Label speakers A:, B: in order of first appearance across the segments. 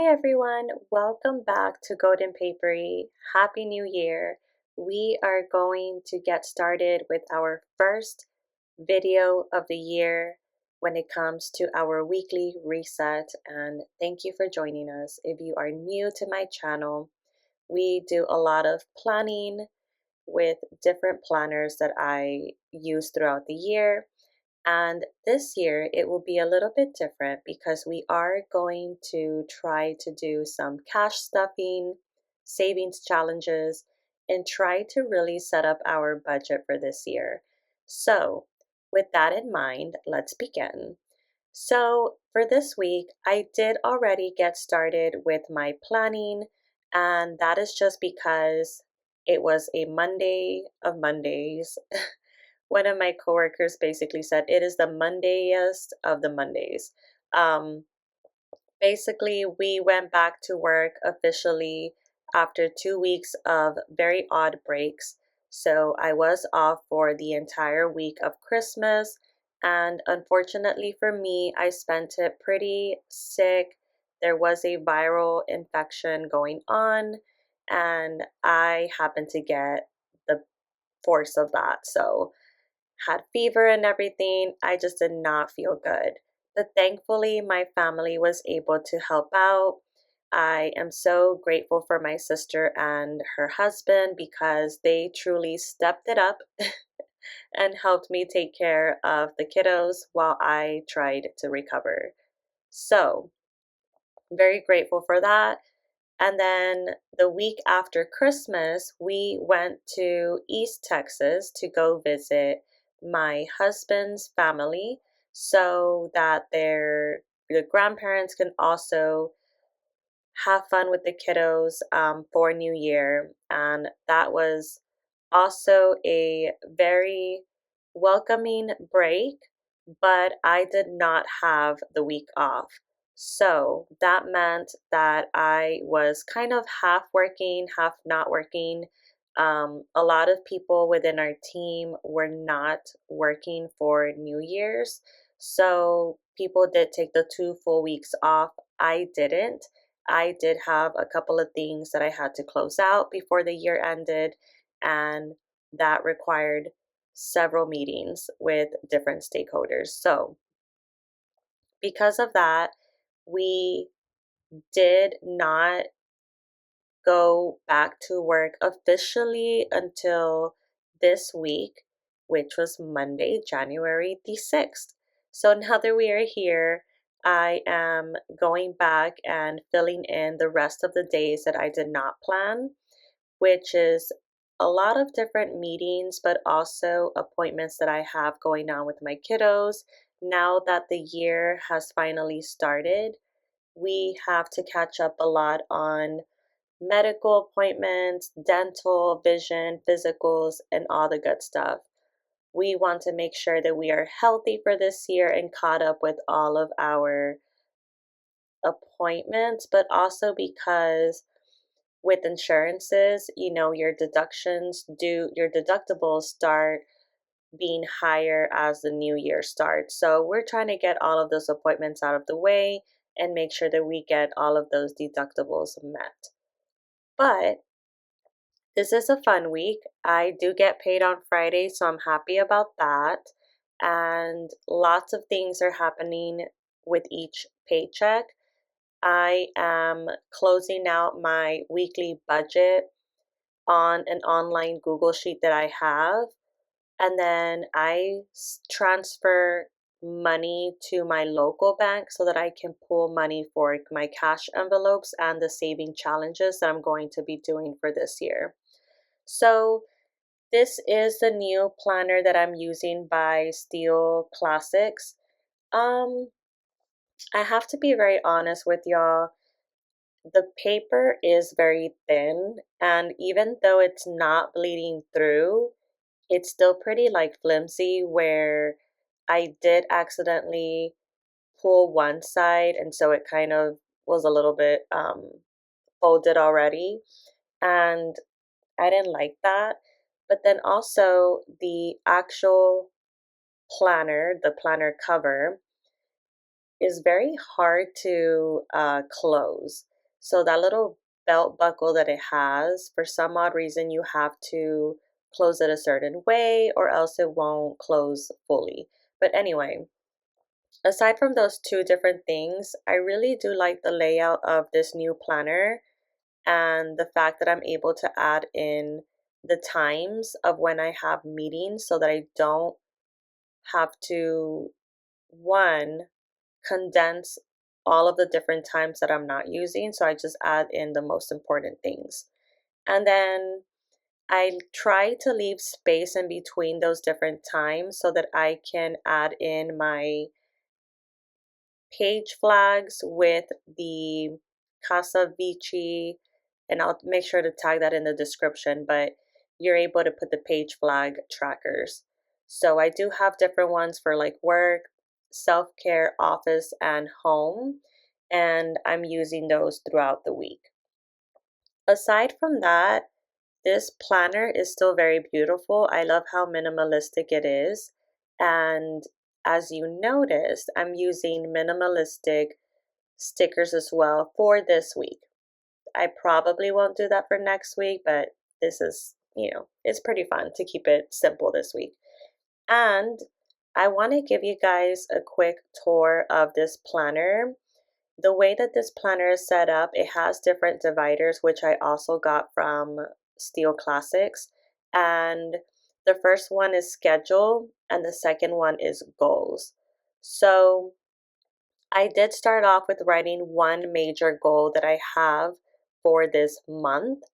A: Hi everyone, welcome back to Golden Papery. Happy New Year. We are going to get started with our first video of the year when it comes to our weekly reset, and thank you for joining us. If you are new to my channel, we do a lot of planning with different planners that I use throughout the year. And this year it will be a little bit different because we are going to try to do some cash stuffing, savings challenges, and try to really set up our budget for this year. So, with that in mind, let's begin. So, for this week, I did already get started with my planning, and that is just because it was a Monday of Mondays. One of my coworkers basically said it is the Mondayest of the Mondays. Um, Basically, we went back to work officially after 2 weeks of very odd breaks. So I was off for the entire week of Christmas. And unfortunately for me, I spent it pretty sick. There was a viral infection going on, and I happened to get the force of that. So had fever and everything. I just did not feel good. But thankfully, my family was able to help out. I am so grateful for my sister and her husband because they truly stepped it up and helped me take care of the kiddos while I tried to recover. So, very grateful for that. And then the week after Christmas, we went to East Texas to go visit my husband's family so that the grandparents can also have fun with the kiddos for New Year. And that was also a very welcoming break, but I did not have the week off. So that meant that I was kind of half working, half not working. A lot of people within our team were not working for New Year's. So people did take the 2 full weeks off. I didn't. I did have a couple of things that I had to close out before the year ended, and that required several meetings with different stakeholders. So, because of that, we did not go back to work officially until this week, which was Monday, January the 6th. So now that we are here, I am going back and filling in the rest of the days that I did not plan, which is a lot of different meetings, but also appointments that I have going on with my kiddos. Now that the year has finally started, we have to catch up a lot on medical appointments, dental, vision, physicals, and all the good stuff. We want to make sure that we are healthy for this year and caught up with all of our appointments, but also because with insurances, your deductibles start being higher as the new year starts. So we're trying to get all of those appointments out of the way and make sure that we get all of those deductibles met. But this is a fun week. I do get paid on Friday, so I'm happy about that. And lots of things are happening with each paycheck. I am closing out my weekly budget on an online Google Sheet that I have. And then I transfer money to my local bank so that I can pull money for my cash envelopes and the saving challenges that I'm going to be doing for this year. So this is the new planner that I'm using by Steel Classics. Um, I have to be very honest with y'all. The paper is very thin, and even though it's not bleeding through, it's still pretty like flimsy where I did accidentally pull one side, and so it kind of was a little bit folded already, and I didn't like that. But then also the actual planner, the planner cover, is very hard to close. So that little belt buckle that it has, for some odd reason, you have to close it a certain way or else it won't close fully. But anyway, aside from those two different things, I really do like the layout of this new planner and the fact that I'm able to add in the times of when I have meetings so that I don't have to, one, condense all of the different times that I'm not using. So I just add in the most important things. And then I try to leave space in between those different times so that I can add in my page flags with the Casa Vici, and I'll make sure to tag that in the description, but you're able to put the page flag trackers. So I do have different ones for like work, self-care, office, and home, and I'm using those throughout the week. Aside from that, this planner is still very beautiful. I love how minimalistic it is. And as you noticed, I'm using minimalistic stickers as well for this week. I probably won't do that for next week, but this is, it's pretty fun to keep it simple this week. And I want to give you guys a quick tour of this planner. The way that this planner is set up, it has different dividers, which I also got from Steel Classics. And the first one is schedule, and the second one is goals. So I did start off with writing one major goal that I have for this month,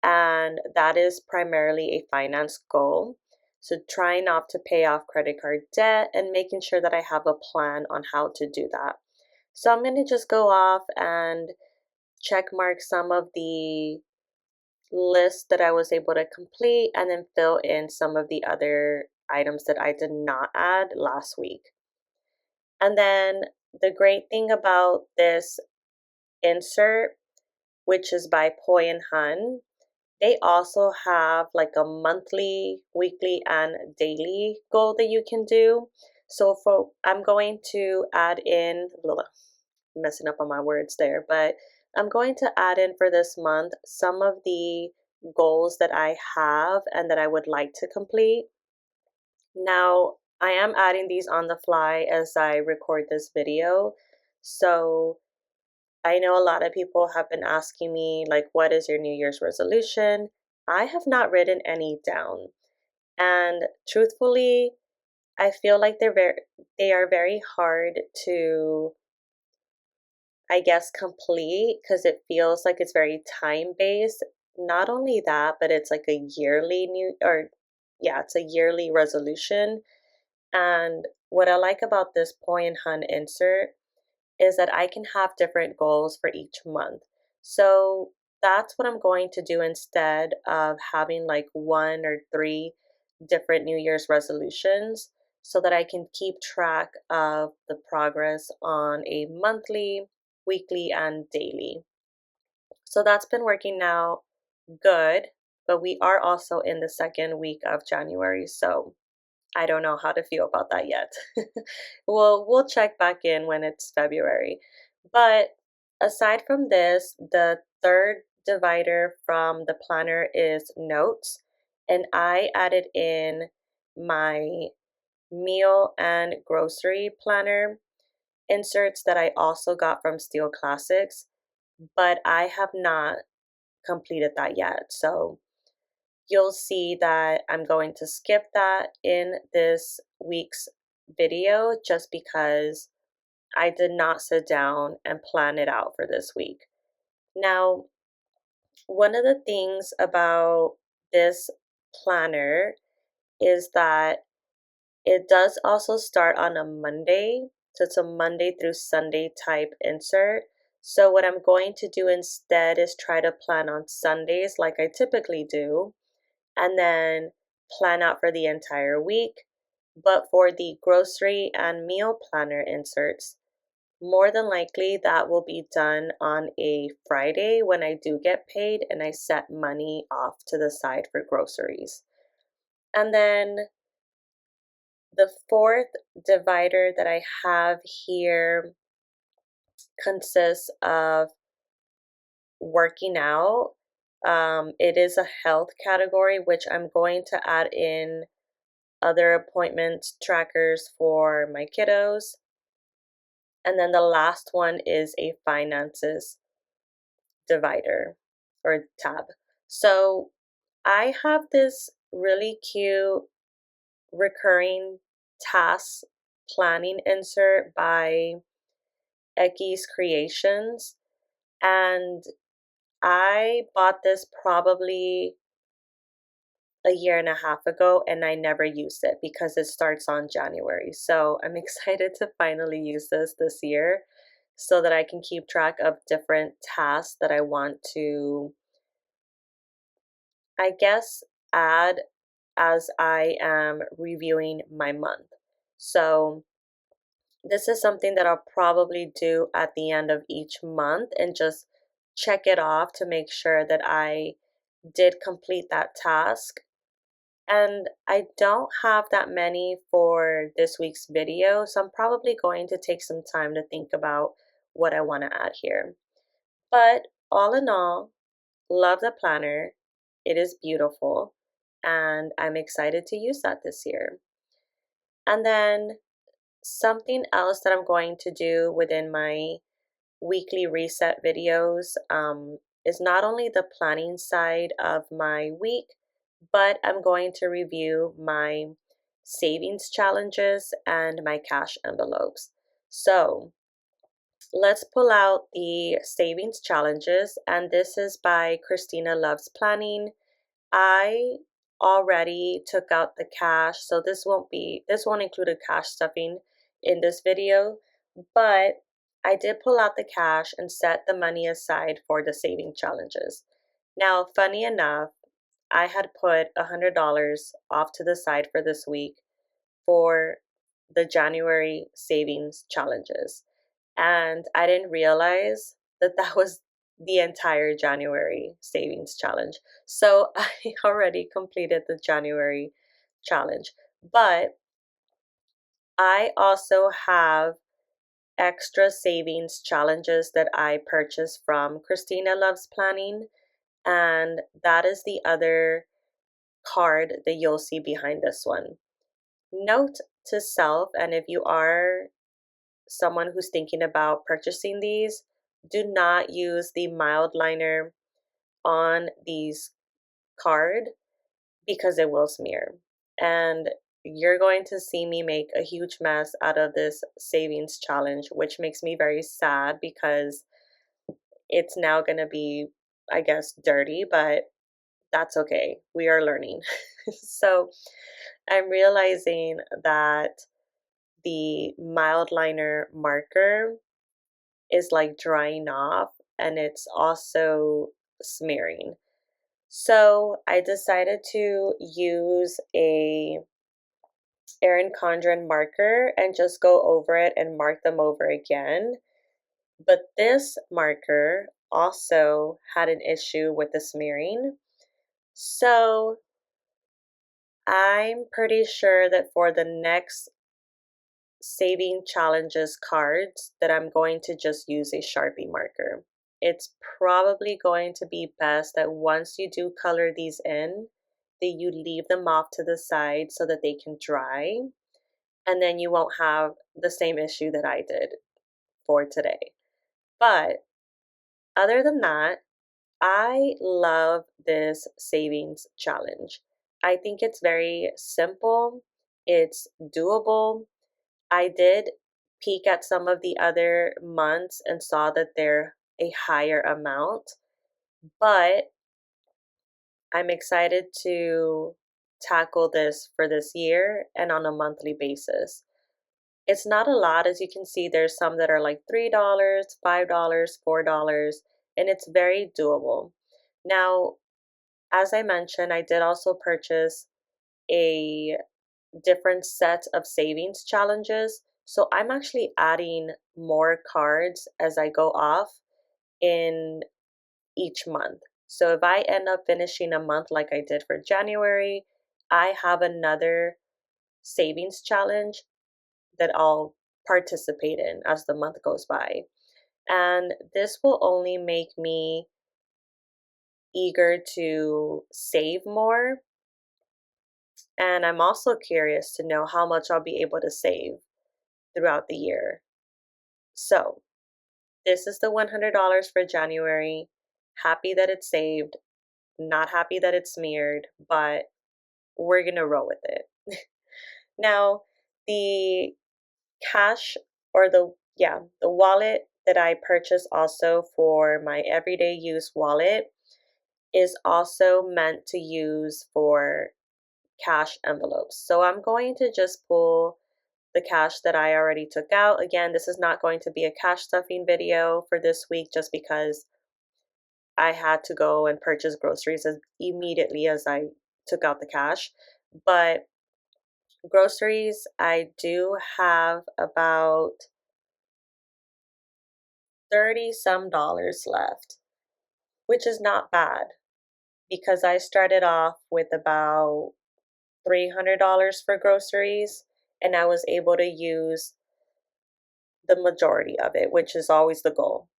A: and that is primarily a finance goal. So, trying not to pay off credit card debt and making sure that I have a plan on how to do that. So, I'm going to just go off and check mark some of the lists that I was able to complete and then fill in some of the other items that I did not add last week. And then the great thing about this insert, which is by Poi and Hun, they also have like a monthly, weekly, and daily goal that you can do. So for I'm going to add in, messing up on my words there, but I'm going to add in for this month some of the goals that I have and that I would like to complete. Now, I am adding these on the fly as I record this video. So I know a lot of people have been asking me, like, what is your New Year's resolution? I have not written any down. And truthfully, I feel like they are very hard to, I guess, complete because it feels like it's very time based. Not only that, but it's like a yearly yeah, it's a yearly resolution. And what I like about this Poi and Hun insert is that I can have different goals for each month. So that's what I'm going to do instead of having like one or three different New Year's resolutions so that I can keep track of the progress on a monthly, weekly, and daily. So that's been working now good, but we are also in the second week of January. So I don't know how to feel about that yet. We'll check back in when it's February. But aside from this, the third divider from the planner is notes, and I added in my meal and grocery planner inserts that I also got from Steel Classics, but I have not completed that yet. So you'll see that I'm going to skip that in this week's video just because I did not sit down and plan it out for this week. Now, one of the things about this planner is that it does also start on a Monday. So it's a Monday through Sunday type insert. So what I'm going to do instead is try to plan on Sundays like I typically do, and then plan out for the entire week. But for the grocery and meal planner inserts, more than likely that will be done on a Friday when I do get paid and I set money off to the side for groceries. And then the fourth divider that I have here consists of working out. It is a health category, which I'm going to add in other appointment trackers for my kiddos. And then the last one is a finances divider or tab. So I have this really cute recurring task planning insert by Ecky's Creations. And I bought this probably a year and a half ago and I never used it because it starts on January. So I'm excited to finally use this year so that I can keep track of different tasks that I want to, I guess, add as I am reviewing my month. So this is something that I'll probably do at the end of each month and just check it off to make sure that I did complete that task. And I don't have that many for this week's video, so I'm probably going to take some time to think about what I want to add here. But all in all, love the planner. It is beautiful, and I'm excited to use that this year. And then something else that I'm going to do within my weekly reset videos is not only the planning side of my week, but I'm going to review my savings challenges and my cash envelopes. So let's pull out the savings challenges, and this is by Christina Loves Planning. I already took out the cash, so this won't include a cash stuffing in this video, but I did pull out the cash and set the money aside for the saving challenges. Now, funny enough, I had put $100 off to the side for this week for the January savings challenges. And I didn't realize that that was the entire January savings challenge. So I already completed the January challenge. But I also have extra savings challenges that I purchased from Christina Loves Planning. And that is the other card that you'll see behind this one. Note to self, and if you are someone who's thinking about purchasing these, do not use the mild liner on these card because it will smear. And you're going to see me make a huge mess out of this savings challenge, which makes me very sad because it's now going to be, I guess, dirty, but that's okay. We are learning. So I'm realizing that the mild liner marker is like drying off and it's also smearing. So I decided to use a Erin Condren marker and just go over it and mark them over again. But this marker also had an issue with the smearing. So I'm pretty sure that for the next saving challenges cards that I'm going to just use a Sharpie marker. It's probably going to be best that once you do color these in, that you leave them off to the side so that they can dry, and then you won't have the same issue that I did for today. But other than that, I love this savings challenge. I think it's very simple, it's doable. I did peek at some of the other months and saw that they're a higher amount, but I'm excited to tackle this for this year and on a monthly basis. It's not a lot, as you can see, there's some that are like $3, $5, $4, and it's very doable. Now, as I mentioned, I did also purchase a different sets of savings challenges. So I'm actually adding more cards as I go off in each month. So if I end up finishing a month like I did for January, I have another savings challenge that I'll participate in as the month goes by. And this will only make me eager to save more. And I'm also curious to know how much I'll be able to save throughout the year. So, this is the $100 for January. Happy that it's saved, not happy that it's smeared, but we're gonna roll with it. Now, the cash or the wallet that I purchased also for my everyday use wallet is also meant to use for cash envelopes. So I'm going to just pull the cash that I already took out. Again, this is not going to be a cash stuffing video for this week just because I had to go and purchase groceries as immediately as I took out the cash. But groceries, I do have about 30 some dollars left, which is not bad because I started off with about $300 for groceries and I was able to use the majority of it, which is always the goal.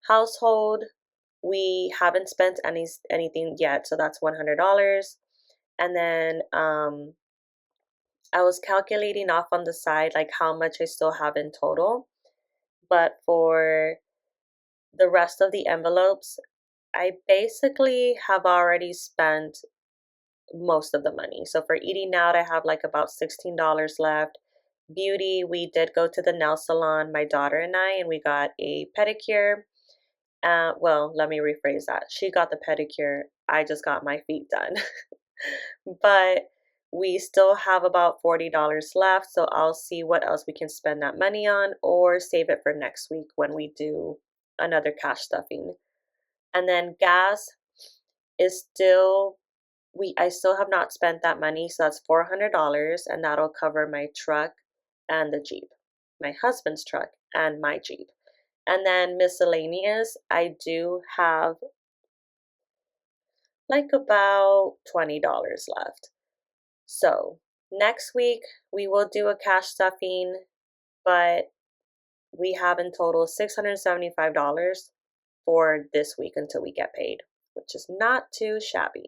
A: Household, we haven't spent anything yet, so that's $100. And then I was calculating off on the side like how much I still have in total. But for the rest of the envelopes, I basically have already spent most of the money. So for eating out, I have like about $16 left. Beauty, we did go to the nail salon, my daughter and I, and we got a pedicure. Well, let me rephrase that. She got the pedicure. I just got my feet done. But we still have about $40 left, so I'll see what else we can spend that money on or save it for next week when we do another cash stuffing. And then gas is still I still have not spent that money, so that's $400 and that'll cover my truck and the Jeep. My husband's truck and my Jeep. And then miscellaneous, I do have like about $20 left. So next week we will do a cash stuffing, but we have in total $675 for this week until we get paid, which is not too shabby.